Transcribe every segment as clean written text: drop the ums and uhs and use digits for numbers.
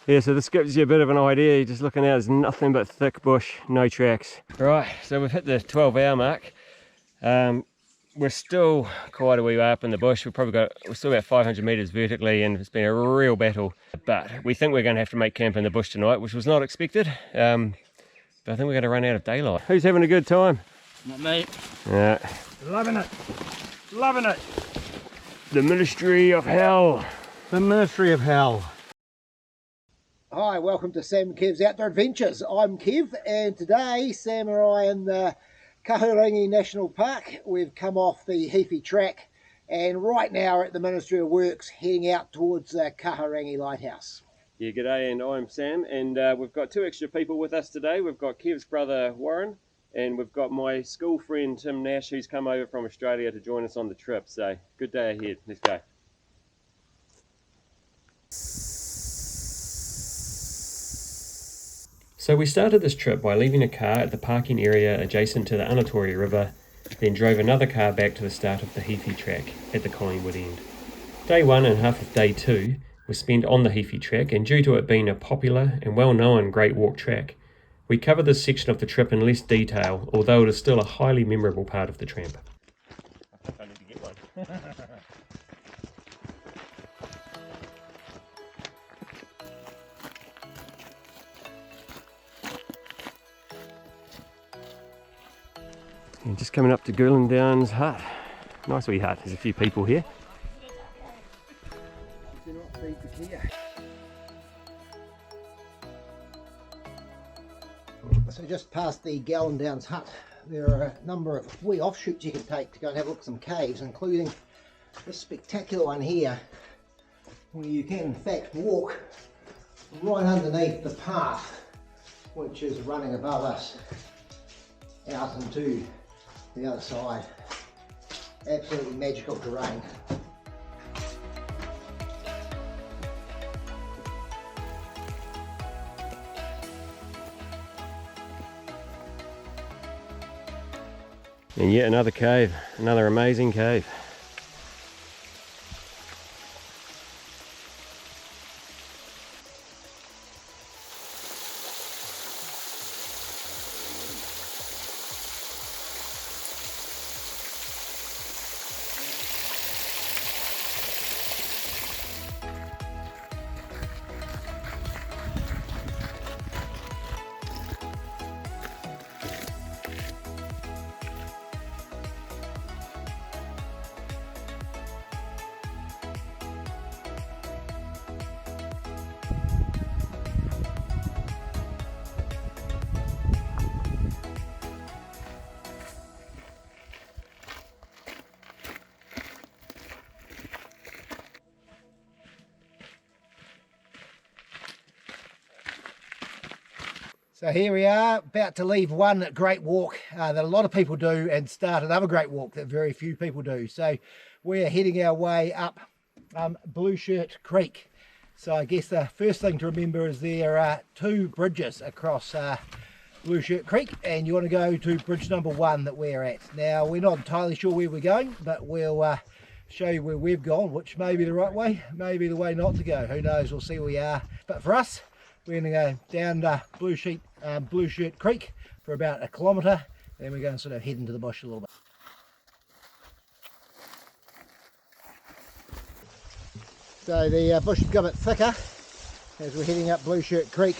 Yeah, so this gives you a bit of an idea. You're just looking out, there's nothing but thick bush, no tracks. Right, so we've hit the 12-hour mark. We're still quite a wee way up in the bush. We're still about 500 metres vertically, and it's been a real battle. But we think we're going to have to make camp in the bush tonight, which was not expected. But I think we're going to run out of daylight. Who's having a good time? Not me. Yeah. Loving it. Loving it. The Ministry of Hell. The Ministry of Hell. Hi, welcome to Sam and Kev's Outdoor Adventures. I'm Kev, and today Sam and I in the Kahurangi National Park. We've come off the Heaphy Track, and right now we're at the Ministry of Works heading out towards Kahurangi Lighthouse. Yeah, g'day, and I'm Sam, and we've got two extra people with us today. We've got Kev's brother Warren, and we've got my school friend Tim Nash, who's come over from Australia to join us on the trip. So good day ahead. Let's go. So we started this trip by leaving a car at the parking area adjacent to the Anatori River, then drove another car back to the start of the Heaphy Track at the Collingwood end. Day 1 and half of day 2 was spent on the Heaphy Track, and due to it being a popular and well-known great walk track, we covered this section of the trip in less detail, although it is still a highly memorable part of the tramp. I think I need to get one. And just coming up to Gouland Downs Hut. Nice wee hut, there's a few people here. So just past the Gouland Downs Hut, there are a number of wee offshoots you can take to go and have a look at some caves, including this spectacular one here, where you can in fact walk right underneath the path which is running above us out into the other side. Absolutely magical terrain. And yet another cave, another amazing cave. So here we are, about to leave one great walk that a lot of people do and start another great walk that very few people do. So we're heading our way up Blue Shirt Creek. So I guess the first thing to remember is there are two bridges across Blue Shirt Creek, and you want to go to bridge number 1 that we're at. Now we're not entirely sure where we're going, but we'll show you where we've gone, which may be the right way, maybe the way not to go. Who knows, we'll see where we are. But for us, we're going to go down Blue Shirt Creek for about 1 kilometre, then we're going to sort of head into the bush a little bit. So the bush has got a bit thicker as we're heading up Blue Shirt Creek.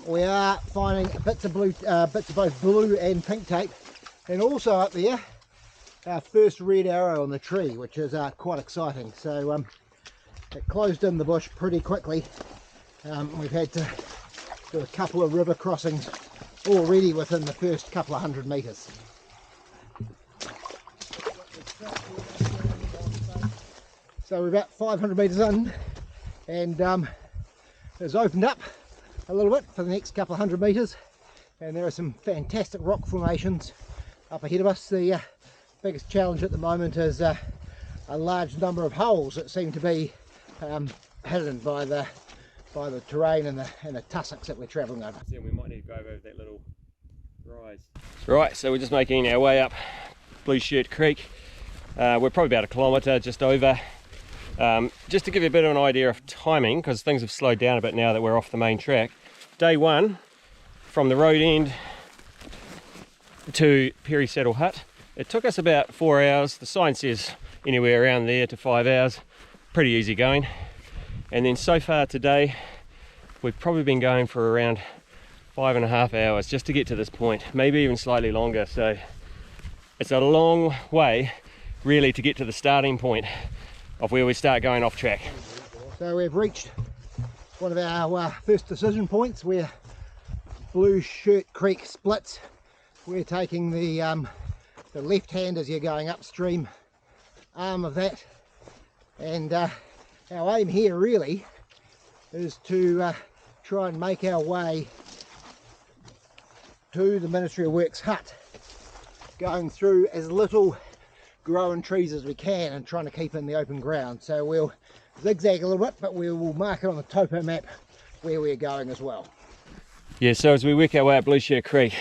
We are finding bits of both blue and pink tape, and also up there our first red arrow on the tree, which is quite exciting. So it closed in the bush pretty quickly. We've had to do a couple of river crossings already within the first couple of 100 metres. So we're about 500 metres in, and it's opened up a little bit for the next couple of 100 metres, and there are some fantastic rock formations up ahead of us. The biggest challenge at the moment is a large number of holes that seem to be hidden by the terrain and the tussocks that we're travelling over. So we might need to go over that little rise. Right, so we're just making our way up Blue Shirt Creek. We're probably about 1 kilometre, just over. Just to give you a bit of an idea of timing, because things have slowed down a bit now that we're off the main track. Day one, from the road end to Perry Saddle Hut, it took us about 4 hours. The sign says anywhere around there to 5 hours. Pretty easy going. And then so far today, we've probably been going for around 5.5 hours just to get to this point, maybe even slightly longer. So it's a long way really to get to the starting point of where we start going off track. So we've reached one of our first decision points where Blue Shirt Creek splits. We're taking the left hand as you're going upstream arm of that, and our aim here really is to try and make our way to the Ministry of Works hut, going through as little growing trees as we can and trying to keep in the open ground. So we'll zigzag a little bit, but we will mark it on the topo map where we're going as well. Yeah, so as we work our way up Blue Shirt Creek,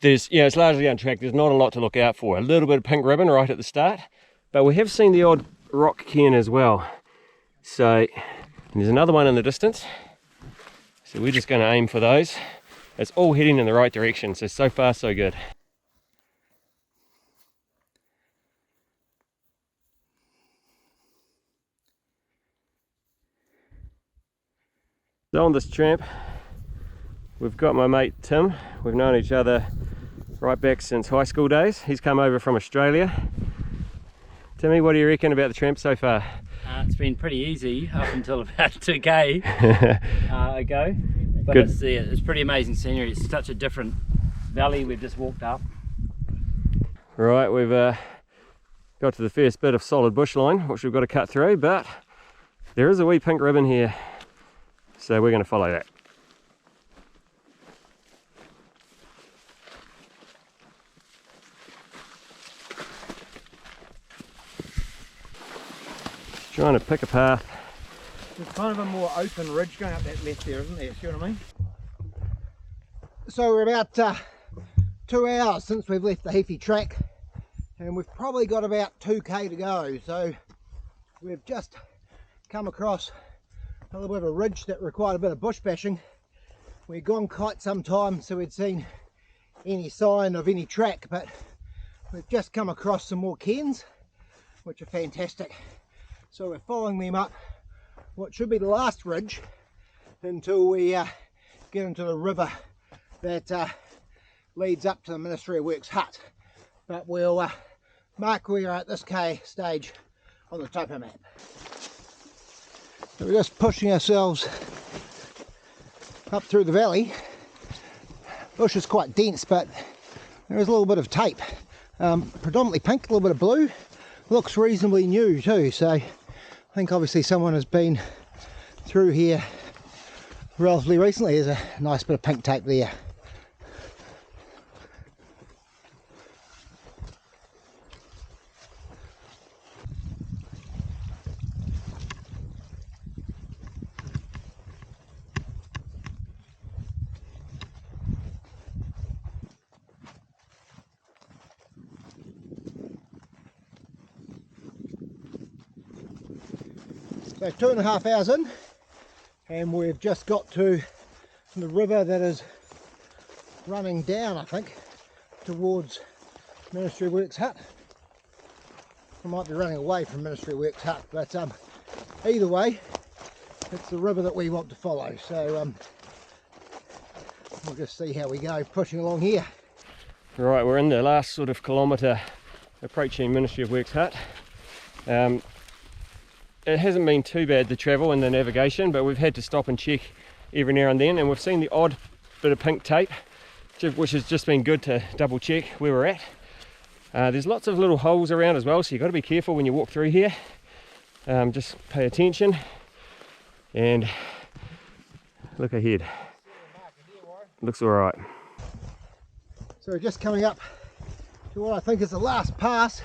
there's, it's largely untracked. There's not a lot to look out for. A little bit of pink ribbon right at the start, but we have seen the odd rock cairn as well. So there's another one in the distance. So we're just going to aim for those. It's all heading in the right direction, so far so good. So on this tramp, we've got my mate Tim. We've known each other right back since high school days. He's come over from Australia. Timmy, what do you reckon about the tramp so far? It's been pretty easy up until about 2k ago, but Good. It's pretty amazing scenery. It's such a different valley we've just walked up. Right, we've got to the first bit of solid bushline, which we've got to cut through, but there is a wee pink ribbon here, so we're going to follow that. Trying to pick a path. There's kind of a more open ridge going up that left there, isn't there? See what I mean? So we're about 2 hours since we've left the Heaphy Track, and we've probably got about 2k to go. So we've just come across a little bit of a ridge that required a bit of bush bashing. We'd gone quite some time so we'd seen any sign of any track, but we've just come across some more cairns, which are fantastic. So we're following them up what should be the last ridge until we get into the river that leads up to the Ministry of Works hut. But we'll mark where we are at this stage on the topo map. So we're just pushing ourselves up through the valley. Bush is quite dense, but there is a little bit of tape, predominantly pink, a little bit of blue. Looks reasonably new too, so I think obviously someone has been through here relatively recently. There's a nice bit of pink tape there. So 2.5 hours in, and we've just got to the river that is running down, I think, towards Ministry of Works hut. We might be running away from Ministry of Works hut, but either way, it's the river that we want to follow. So we'll just see how we go pushing along here. Right, we're in the last sort of kilometre approaching Ministry of Works hut. It hasn't been too bad, the travel and the navigation, but we've had to stop and check every now and then, and we've seen the odd bit of pink tape, which has just been good to double check where we're at. There's lots of little holes around as well, so you've got to be careful when you walk through here. Just pay attention and look ahead. Looks alright. So we're just coming up to what I think is the last pass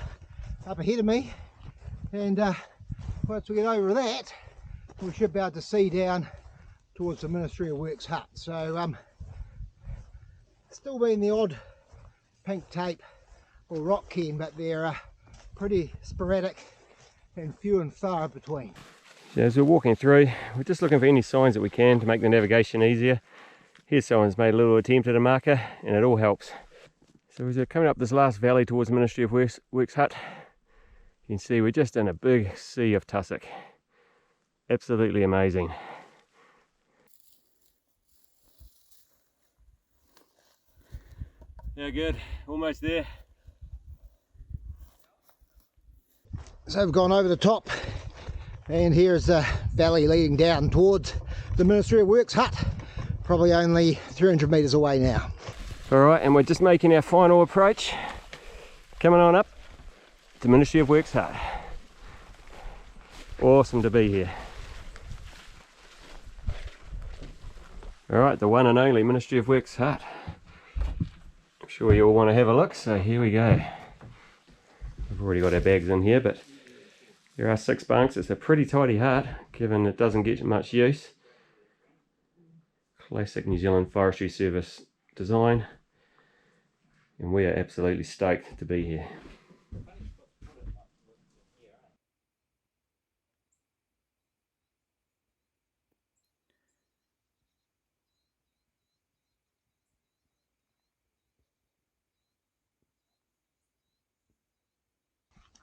up ahead of me, and once we get over that, we should be able to see down towards the Ministry of Works hut. So still been the odd pink tape or rock cairn, but they're pretty sporadic and few and far between. So as we're walking through, we're just looking for any signs that we can to make the navigation easier. Here's someone's made a little attempt at a marker, and it all helps. So as we're coming up this last valley towards the Ministry of Works Hut, you can see we're just in a big sea of tussock. Absolutely amazing. Yeah, good. Almost there. So we've gone over the top, and here's the valley leading down towards the Ministry of Works Hut, probably only 300 metres away now. Alright, and we're just making our final approach, coming on up to Ministry of Works Hut. Awesome to be here. Alright, the one and only Ministry of Works Hut. I'm sure you all want to have a look, so here we go. We've already got our bags in here, but there are 6 bunks. It's a pretty tidy hut, given it doesn't get much use. Classic New Zealand Forestry Service design, and we are absolutely stoked to be here.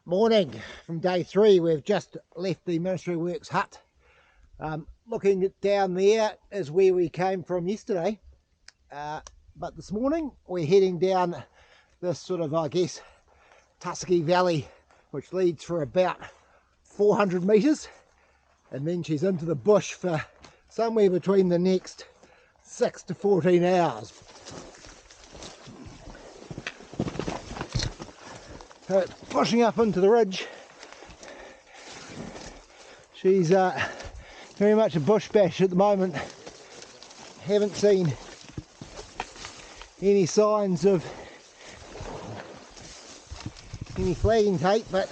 Morning from day 3. We've just left the Ministry of Works Hut. Looking down there is where we came from yesterday, but this morning we're heading down this sort of, I guess, tussocky valley, which leads for about 400 metres, and then she's into the bush for somewhere between the next 6 to 14 hours. Pushing up into the ridge. She's very much a bush bash at the moment. Haven't seen any signs of any flagging tape, but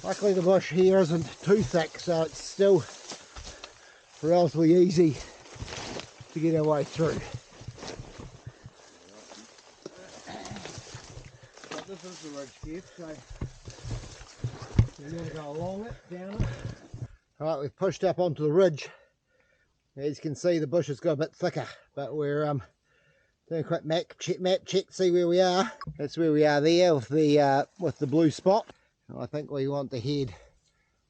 luckily the bush here isn't too thick, so it's still relatively easy to get our way through. This is the ridge, Kev, so you're going to go along it, down it. Alright, we've pushed up onto the ridge. As you can see, the bush has got a bit thicker, but we're doing a quick map check to see where we are. That's where we are there with the blue spot. And I think we want to head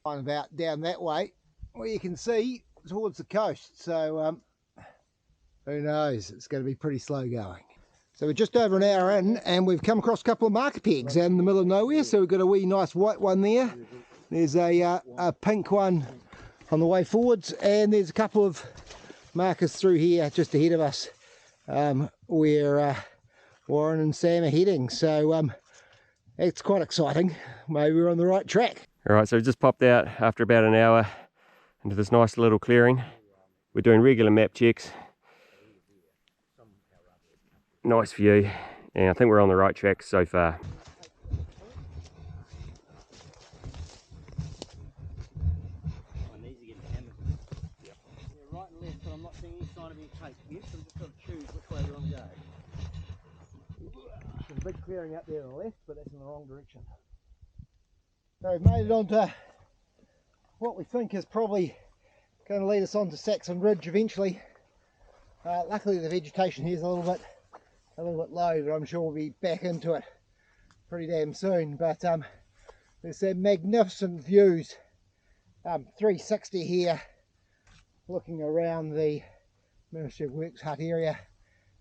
on about down that way, where you can see towards the coast. So who knows, it's going to be pretty slow going. So we're just over an hour in, and we've come across a couple of marker pegs out in the middle of nowhere. So we've got a wee nice white one there. There's a pink one on the way forwards, and there's a couple of markers through here just ahead of us, where Warren and Sam are heading. So it's quite exciting. Maybe we're on the right track. Alright, so we just popped out after about an hour into this nice little clearing. We're doing regular map checks. Nice view, and I think we're on the right track so far. Right and left, but I'm not seeing any sign of any tape yet, so I'm just going to choose which way we want to go. There's a big clearing up there on the left, but that's in the wrong direction. So we've made it onto what we think is probably going to lead us on to Saxon Ridge eventually. Luckily the vegetation here is a little bit low, but I'm sure we'll be back into it pretty damn soon. But there's some magnificent views, 360 here, looking around the Ministry of Works Hut area,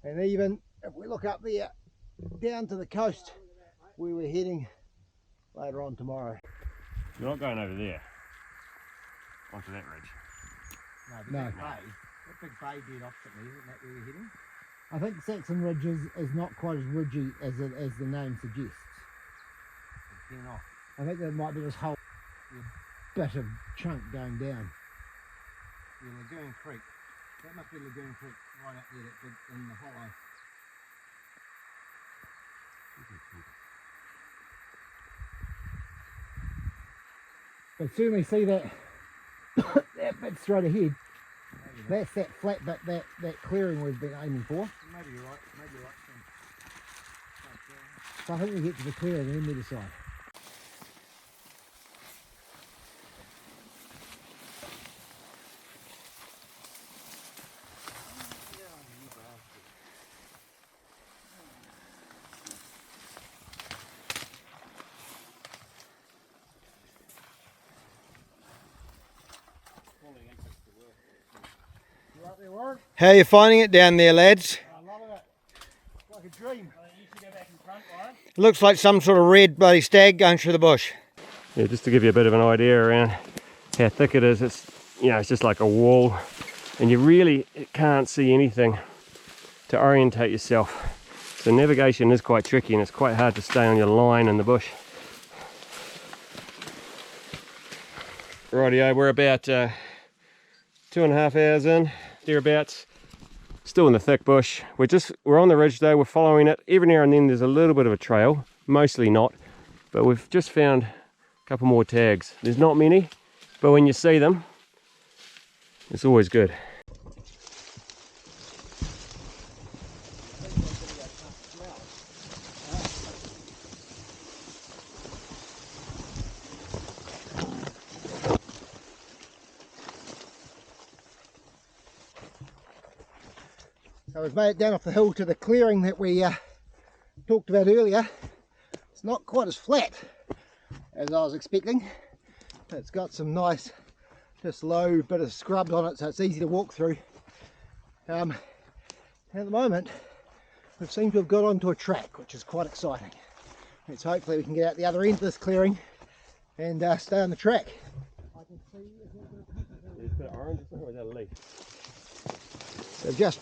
and even if we look up there down to the coast where we're heading later on tomorrow. You're not going over there, onto that ridge. No. That big bay dead opposite me, isn't that where we're heading? I think Saxon Ridge is not quite as ridgy as the name suggests. I think there might be this whole bit of chunk going down. Yeah, Lagoon Creek. That must be Lagoon Creek right up there, that big in the hollow. But certainly see that that bit straight ahead. That's that flat bit, that clearing we've been aiming for. Maybe you're right, So I think we get to the clearing and then we decide. How are you finding it down there, lads? I'm loving it. It's like a dream. You should go back in front, Warren. Looks like some sort of red bloody stag going through the bush. Yeah, just to give you a bit of an idea around how thick it is, it's, you know, it's just like a wall, and you really can't see anything to orientate yourself. So navigation is quite tricky, and it's quite hard to stay on your line in the bush. Rightio, we're about 2.5 hours in, thereabouts. Still in the thick bush. We're on the ridge though, we're following it. Every now and then there's a little bit of a trail, mostly not, but we've just found a couple more tags. There's not many, but when you see them, it's always good. So we've made it down off the hill to the clearing that we talked about earlier. It's not quite as flat as I was expecting. It's got some nice, just low bit of scrub on it, so it's easy to walk through. At the moment, we seem to have got onto a track, which is quite exciting. Let's hopefully we can get out the other end of this clearing and stay on the track. I can see so we've just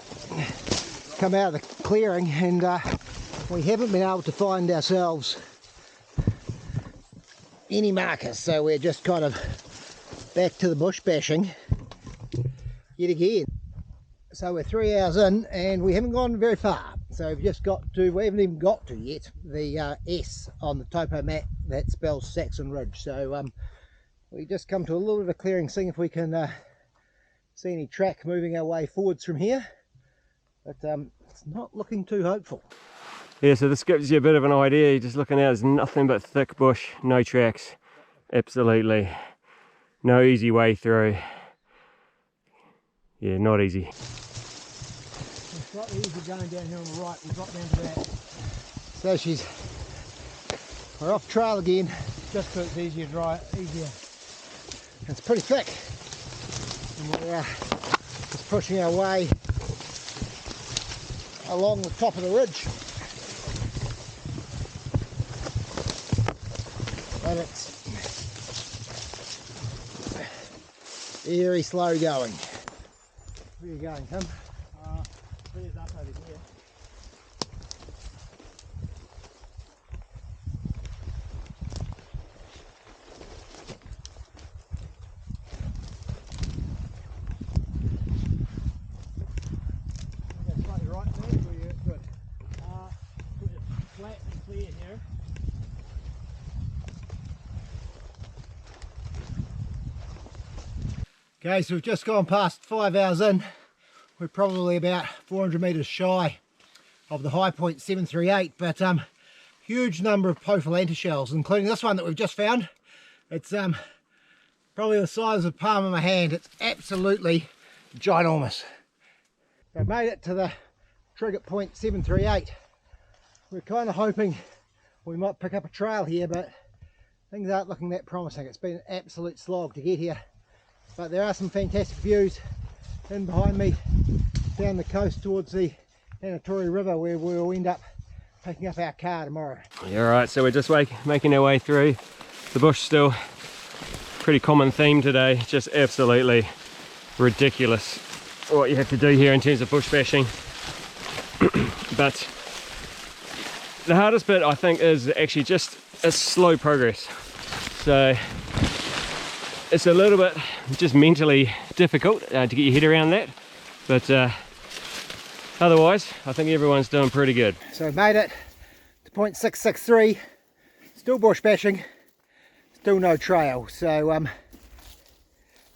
come out of the clearing, and we haven't been able to find ourselves any markers, so we're just kind of back to the bush bashing yet again. So we're 3 hours in and we haven't gone very far, so we haven't even got to yet the S on the topo map that spells Saxon Ridge. So we just come to a little bit of a clearing, seeing if we can see any track moving our way forwards from here, but it's not looking too hopeful. Yeah, so this gives you a bit of an idea. You're just looking out, there's nothing but thick bush, no tracks, absolutely no easy way through. Yeah, not easy. It's slightly easier going down here on the right. We drop down to that. So we're off trail again, just so it's easier. It's pretty thick, and we're just pushing our way along the top of the ridge. But it's very slow going. Where are you going, Tim? Clear's up over here. Go slightly right there, or you're good? It's flat and clear here. Okay, so we've just gone past 5 hours in. We're probably about 400 metres shy of the high point 738, but huge number of Pophalanta shells, including this one that we've just found. It's probably the size of the palm of my hand. It's absolutely ginormous. So I made it to the trig at point 738. We're kind of hoping we might pick up a trail here, but things aren't looking that promising. It's been an absolute slog to get here. But there are some fantastic views in behind me down the coast towards the Anatori River, where we'll end up picking up our car tomorrow. Yeah, alright, so we're just making our way through the bush still. Pretty common theme today, just absolutely ridiculous what you have to do here in terms of bush bashing. But the hardest bit, I think, is actually just a slow progress. So it's a little bit just mentally difficult to get your head around that, but otherwise I think everyone's doing pretty good. So we made it to point 663, still bush bashing, still no trail. So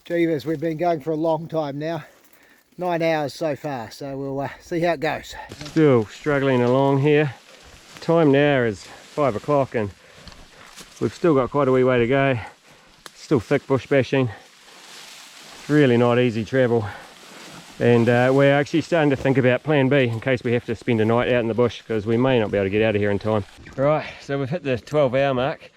jeevers, we've been going for a long time now, 9 hours so far, so we'll see how it goes. Still struggling along here. Time now is 5 o'clock and we've still got quite a wee way to go. Still thick bush bashing, really not easy travel, and we're actually starting to think about plan B in case we have to spend a night out in the bush, because we may not be able to get out of here in time. Right, so we've hit the 12-hour mark.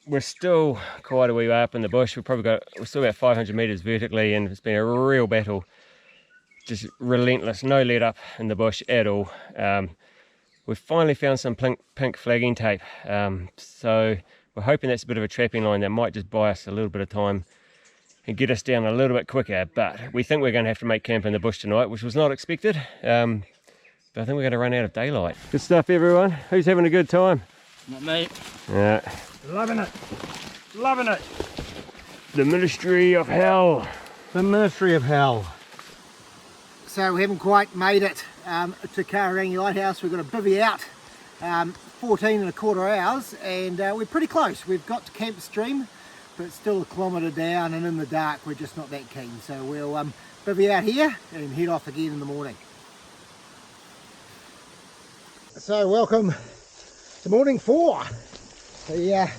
We're still quite a wee way up in the bush. We're still about 500 metres vertically, and it's been a real battle just relentless, no let up in the bush at all. We've finally found some pink flagging tape, so we're hoping that's a bit of a trapping line that might just buy us a little bit of time and get us down a little bit quicker. But we think we're going to have to make camp in the bush tonight, which was not expected, but I think we're going to run out of daylight. Good stuff, everyone. Who's having a good time? Not me. Yeah. Loving it. Loving it. The Ministry of Hell. The Ministry of Hell. So we haven't quite made it to Kahurangi Lighthouse. We've got a bivvy out, 14 and a quarter hours, and we're pretty close. We've got to camp stream, but it's still a kilometre down, and in the dark we're just not that keen. So we'll bivvy out here and head off again in the morning. So welcome to morning 4. The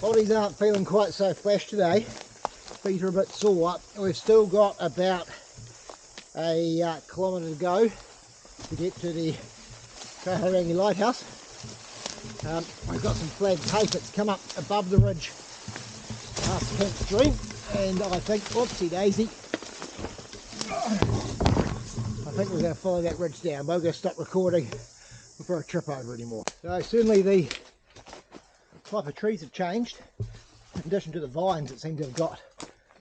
bodies aren't feeling quite so flash today. Feet are a bit sore. We've still got about a kilometre to go to get to the Kahurangi Lighthouse. We've got some flag tape that's come up above the ridge past Camp Stream, and I think, whoopsie daisy, I think we're going to follow that ridge down. But we're going to stop recording before I trip over anymore. So certainly the type of trees have changed. In addition to the vines that seem to have got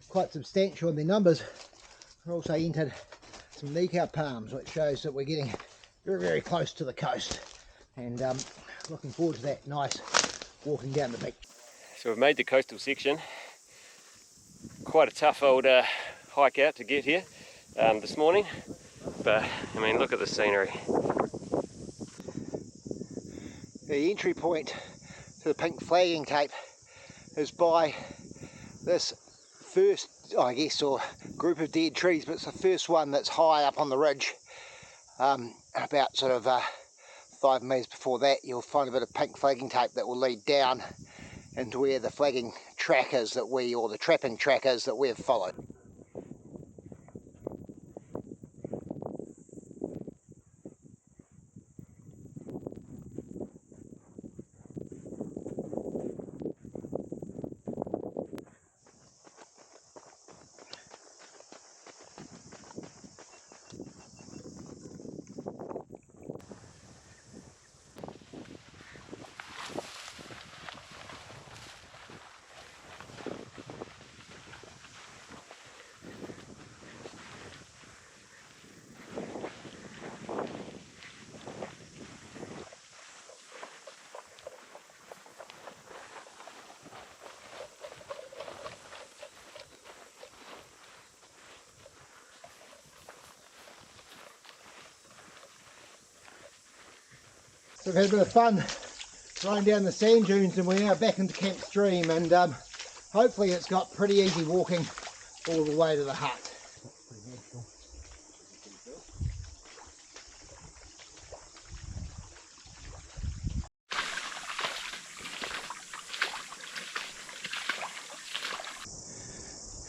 quite substantial in their numbers, we've also entered some Nika palms, which shows that we're getting very, very close to the coast, and looking forward to that nice walking down the beach. So we've made the coastal section. Quite a tough old hike out to get here this morning, but I mean, look at the scenery. The entry point to the pink flagging tape is by this first, I guess, or group of dead trees, but it's the first one that's high up on the ridge. About sort of 5 metres before that, you'll find a bit of pink flagging tape that will lead down into where the flagging track is that we, or the trapping track is that we've followed. So we've had a bit of fun riding down the sand dunes, and we're now back into Camp Stream, and hopefully it's got pretty easy walking all the way to the hut.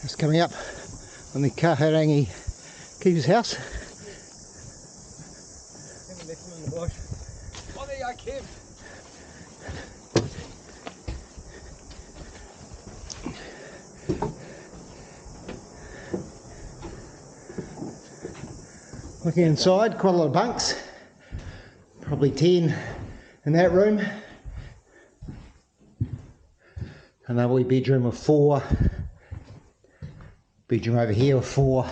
Just coming up on the Kahurangi Keepers House. Looking inside, quite a lot of bunks, probably 10 in that room. Another wee bedroom of 4. Bedroom over here of 4.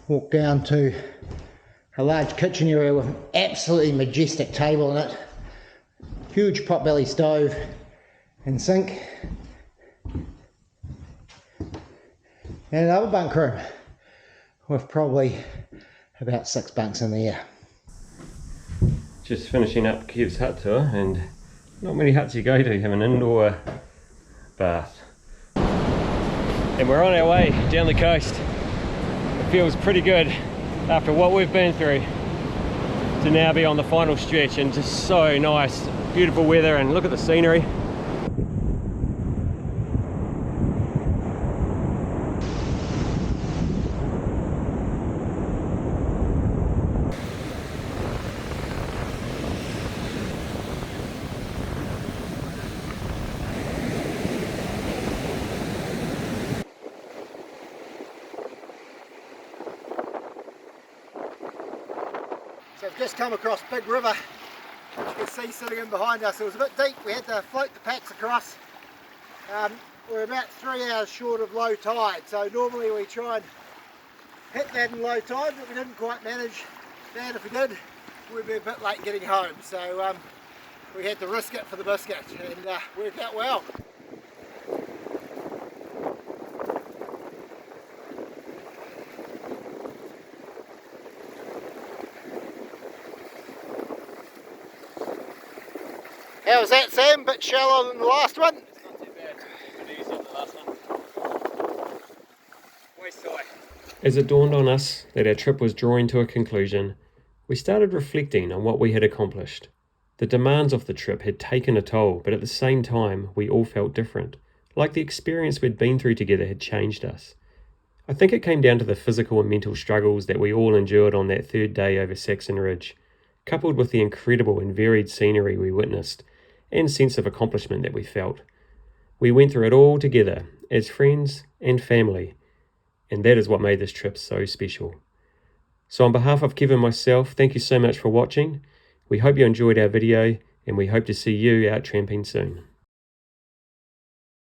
Walk down to a large kitchen area with an absolutely majestic table in it. Huge potbelly stove and sink. And another bunk room with probably about 6 bunks in there. Just finishing up Kev's hut tour, and not many huts you go to have an indoor bath. And we're on our way down the coast. It feels pretty good after what we've been through to now be on the final stretch, and just so nice, beautiful weather, and look at the scenery. We've just come across Big River, which you can see sitting in behind us. It was a bit deep, we had to float the packs across. We're about 3 hours short of low tide, so normally we try and hit that in low tide, but we didn't quite manage that. If we did, we'd be a bit late getting home, so we had to risk it for the biscuit, and worked out well. How was that, Sam? Bit shallower than the last one? It's not too bad. Pretty easy on the last one. Waist high. As it dawned on us that our trip was drawing to a conclusion, we started reflecting on what we had accomplished. The demands of the trip had taken a toll, but at the same time, we all felt different, like the experience we'd been through together had changed us. I think it came down to the physical and mental struggles that we all endured on that third day over Saxon Ridge, coupled with the incredible and varied scenery we witnessed, and sense of accomplishment that we felt. We went through it all together, as friends and family, and that is what made this trip so special. So on behalf of Kev and myself, thank you so much for watching. We hope you enjoyed our video, and we hope to see you out tramping soon.